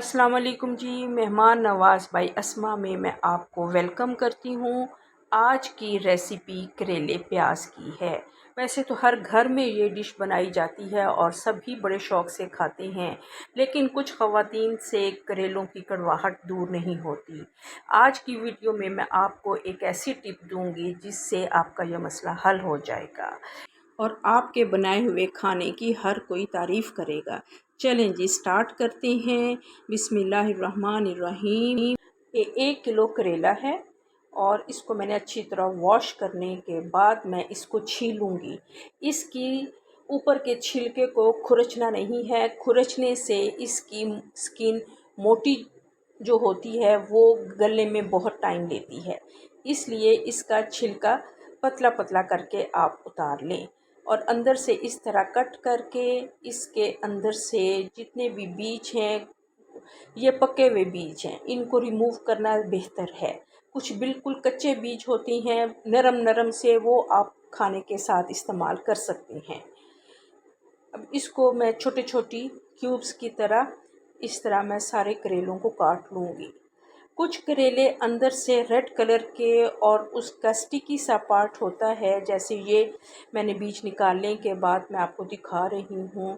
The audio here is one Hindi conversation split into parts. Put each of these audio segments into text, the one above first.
अस्सलाम वालेकुम जी। मेहमान नवाज़ बाई अस्मा में मैं आपको वेलकम करती हूँ। आज की रेसिपी करेले प्याज की है। वैसे तो हर घर में ये डिश बनाई जाती है और सभी बड़े शौक़ से खाते हैं, लेकिन कुछ ख़वातीन से करेलों की कड़वाहट दूर नहीं होती। आज की वीडियो में मैं आपको एक ऐसी टिप दूँगी जिससे आपका यह मसला हल हो जाएगा और आपके बनाए हुए खाने की हर कोई तारीफ़ करेगा। चलें जी, स्टार्ट करते हैं। बिस्मिल्लाहिर्रहमानिर्रहीम। ये 1 किलो करेला है और इसको मैंने अच्छी तरह वॉश करने के बाद मैं इसको छीलूँगी। इसकी ऊपर के छिलके को खुरचना नहीं है, खुरचने से इसकी स्किन मोटी जो होती है वो गलने में बहुत टाइम लेती है, इसलिए इसका छिलका पतला पतला करके आप उतार लें और अंदर से इस तरह कट करके इसके अंदर से जितने भी बीज हैं, ये पके हुए बीज हैं, इनको रिमूव करना बेहतर है। कुछ बिल्कुल कच्चे बीज होते हैं नरम नरम से, वो आप खाने के साथ इस्तेमाल कर सकते हैं। अब इसको मैं छोटे छोटी क्यूब्स की तरह इस तरह मैं सारे करेलों को काट लूँगी। कुछ करेले अंदर से रेड कलर के और उसका स्टिकी सा पार्ट होता है, जैसे ये मैंने बीज निकालने के बाद मैं आपको दिखा रही हूँ।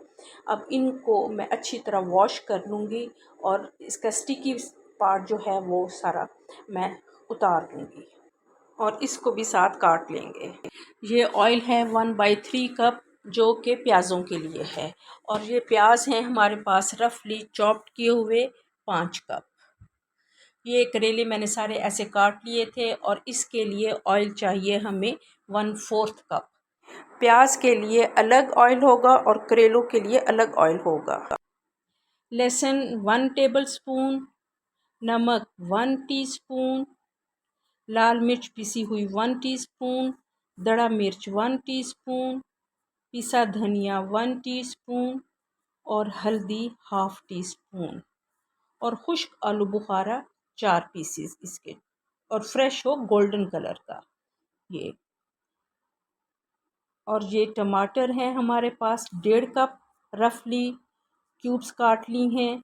अब इनको मैं अच्छी तरह वॉश कर लूँगी और इसका स्टिकी पार्ट जो है वो सारा मैं उतार लूँगी और इसको भी साथ काट लेंगे। ये ऑयल है 1/3 कप जो कि प्याज़ों के लिए है और ये प्याज हैं हमारे पास रफली चॉप्ड किए हुए 5 कप। ये करेले मैंने सारे ऐसे काट लिए थे और इसके लिए ऑयल चाहिए हमें 1/4 कप। प्याज के लिए अलग ऑयल होगा और करेलों के लिए अलग ऑयल होगा। लहसुन 1 टेबलस्पून, नमक 1 टीस्पून, लाल मिर्च पिसी हुई 1 टीस्पून, दड़ा मिर्च 1 टीस्पून, पिसा धनिया 1 टीस्पून और हल्दी 1/2 टीस्पून और खुश्क आलू बुखारा 4 पीसीस इसके, और फ्रेश हो गोल्डन कलर का ये। और ये टमाटर हैं हमारे पास 1.5 कप, रफली क्यूब्स काट ली हैं।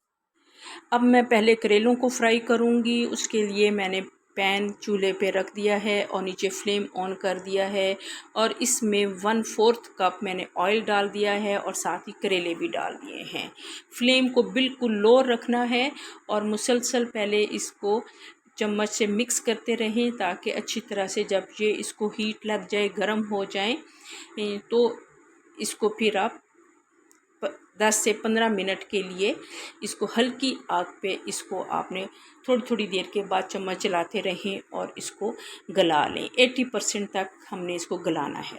अब मैं पहले करेलों को फ्राई करूंगी। उसके लिए मैंने पैन चूल्हे पे रख दिया है और नीचे फ्लेम ऑन कर दिया है और इसमें 1/4 कप मैंने ऑयल डाल दिया है और साथ ही करेले भी डाल दिए हैं। फ्लेम को बिल्कुल लो रखना है और मुसलसल पहले इसको चम्मच से मिक्स करते रहें ताकि अच्छी तरह से जब ये इसको हीट लग जाए, गर्म हो जाए, तो इसको फिर आप 10 से 15 मिनट के लिए इसको हल्की आग पे इसको आपने थोड़ी थोड़ी देर के बाद चम्मच चलाते रहें और इसको गला लें। 80% तक हमने इसको गलाना है।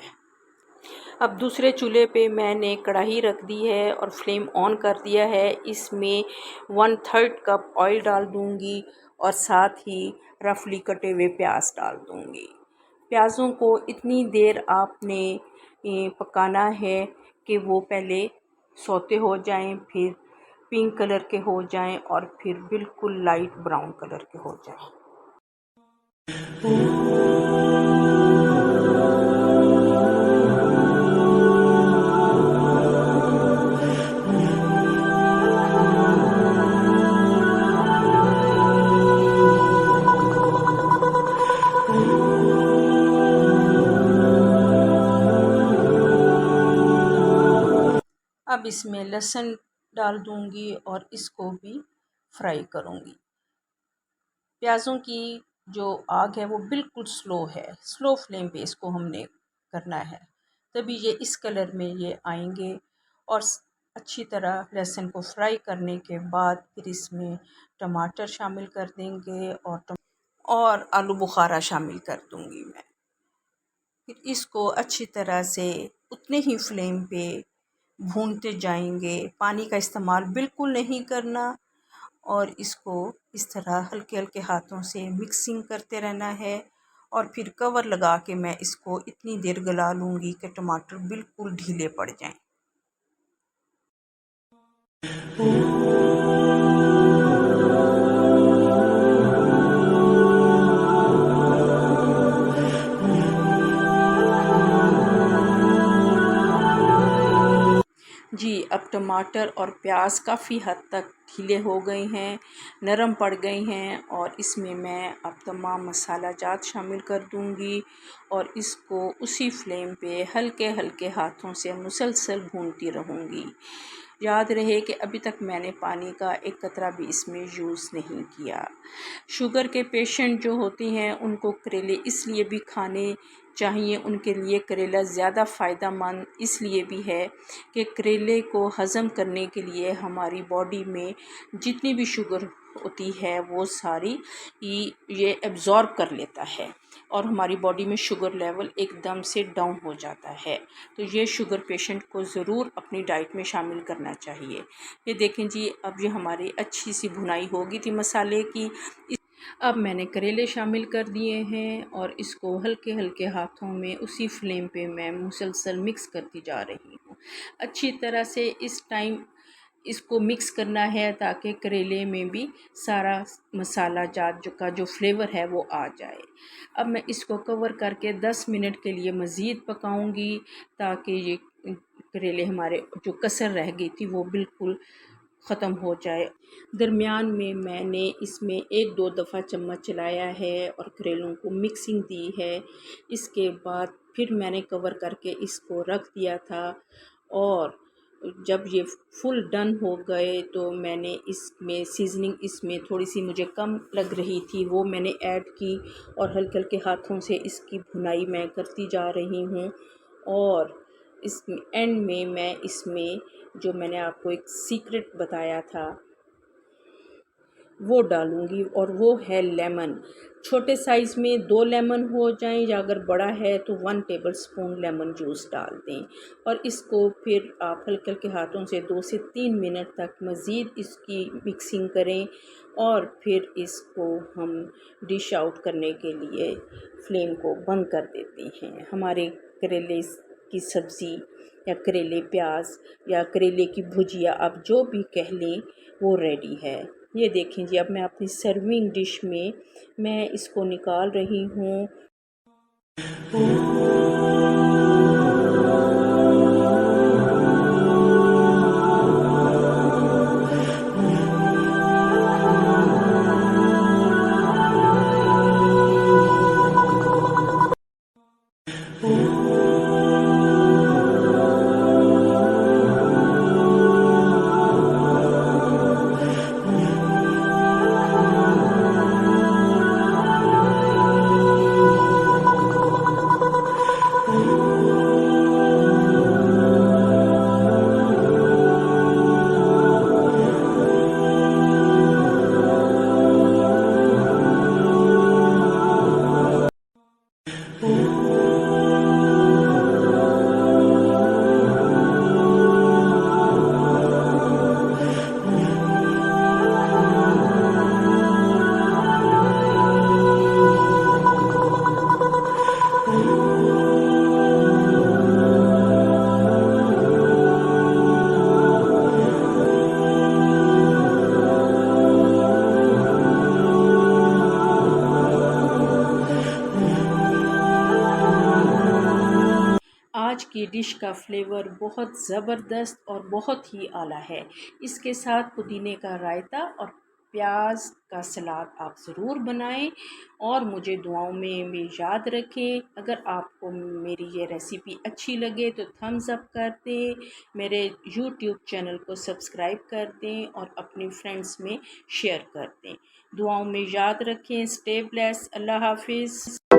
अब दूसरे चूल्हे पे मैंने कढ़ाई रख दी है और फ्लेम ऑन कर दिया है। इसमें 1/3 कप ऑयल डाल दूंगी और साथ ही रफली कटे हुए प्याज डाल दूंगी। प्याज़ों को इतनी देर आपने पकाना है कि वो पहले सौते हो जाएं, फिर पिंक कलर के हो जाएं और फिर बिल्कुल लाइट ब्राउन कलर के हो जाएं। अब इसमें लहसुन डाल दूंगी और इसको भी फ्राई करूंगी। प्याज़ों की जो आग है वो बिल्कुल स्लो है, स्लो फ्लेम पे इसको हमने करना है, तभी ये इस कलर में ये आएंगे। और अच्छी तरह लहसुन को फ्राई करने के बाद फिर इसमें टमाटर शामिल कर देंगे और आलू बुखारा शामिल कर दूंगी मैं। फिर इसको अच्छी तरह से उतने ही फ्लेम पे भूनते जाएंगे। पानी का इस्तेमाल बिल्कुल नहीं करना और इसको इस तरह हल्के हल्के हाथों से मिक्सिंग करते रहना है और फिर कवर लगा के मैं इसको इतनी देर गला लूँगी कि टमाटर बिल्कुल ढीले पड़ जाएं। जी, अब अब टमाटर और प्याज काफ़ी हद तक ढीले हो गए हैं, नरम पड़ गए हैं और इसमें मैं अब तमाम मसाला जात शामिल कर दूंगी और इसको उसी फ्लेम पे हल्के हल्के हाथों से मुसलसल भूनती रहूँगी। याद रहे कि अभी तक मैंने पानी का एक कतरा भी इसमें यूज़ नहीं किया। शुगर के पेशेंट जो होते हैं उनको करेले इसलिए भी खाने चाहिए, उनके लिए करेला ज़्यादा फ़ायदेमंद इसलिए भी है कि करेले को हज़म करने के लिए हमारी बॉडी में जितनी भी शुगर होती है वो सारी ये एब्ज़ॉर्ब कर लेता है और हमारी बॉडी में शुगर लेवल एकदम से डाउन हो जाता है। तो ये शुगर पेशेंट को ज़रूर अपनी डाइट में शामिल करना चाहिए। ये देखें जी, अब ये हमारी अच्छी सी भुनाई हो गई थी मसाले की। अब मैंने करेले शामिल कर दिए हैं और इसको हल्के हल्के हाथों में उसी फ्लेम पे मैं मुसलसल मिक्स करती जा रही हूँ। अच्छी तरह से इस टाइम इसको मिक्स करना है ताकि करेले में भी सारा मसाला जात जो फ्लेवर है वो आ जाए। अब मैं इसको कवर करके 10 मिनट के लिए मज़ीद पकाऊंगी ताकि ये करेले हमारे जो कसर रह गई थी वो बिल्कुल ख़त्म हो जाए। दरमियान में मैंने इसमें 1-2 दफ़ा चम्मच चलाया है और करेलों को मिक्सिंग दी है। इसके बाद फिर मैंने कवर करके इसको रख दिया था और जब ये फुल डन हो गए तो मैंने इसमें सीज़निंग इसमें थोड़ी सी मुझे कम लग रही थी, वो मैंने ऐड की और हल्के हल्के हाथों से इसकी भुनाई मैं करती जा रही हूँ। और इस एंड में मैं इसमें जो मैंने आपको एक सीक्रेट बताया था वो डालूँगी और वो है लेमन। छोटे साइज़ में 2 लेमन हो जाएं या अगर बड़ा है तो 1 टेबलस्पून लेमन जूस डाल दें और इसको फिर आप हल्के हल्के हाथों से 2 से 3 मिनट तक मज़ीद इसकी मिक्सिंग करें और फिर इसको हम डिश आउट करने के लिए फ्लेम को बंद कर देते हैं। हमारे करेले की सब्ज़ी या करेले प्याज या करेले की भुजिया आप जो भी कह लें वो रेडी है। ये देखें जी, अब मैं अपनी सर्विंग डिश में मैं इसको निकाल रही हूँ। आज की डिश का फ्लेवर बहुत ज़बरदस्त और बहुत ही आला है। इसके साथ पुदीने का रायता और प्याज का सलाद आप ज़रूर बनाएं और मुझे दुआओं में भी याद रखें। अगर आपको मेरी ये रेसिपी अच्छी लगे तो थम्स अप कर दें, मेरे यूट्यूब चैनल को सब्सक्राइब कर दें और अपनी फ्रेंड्स में शेयर कर दें। दुआओं में याद रखें। Stay bless. अल्लाह हाफिज़।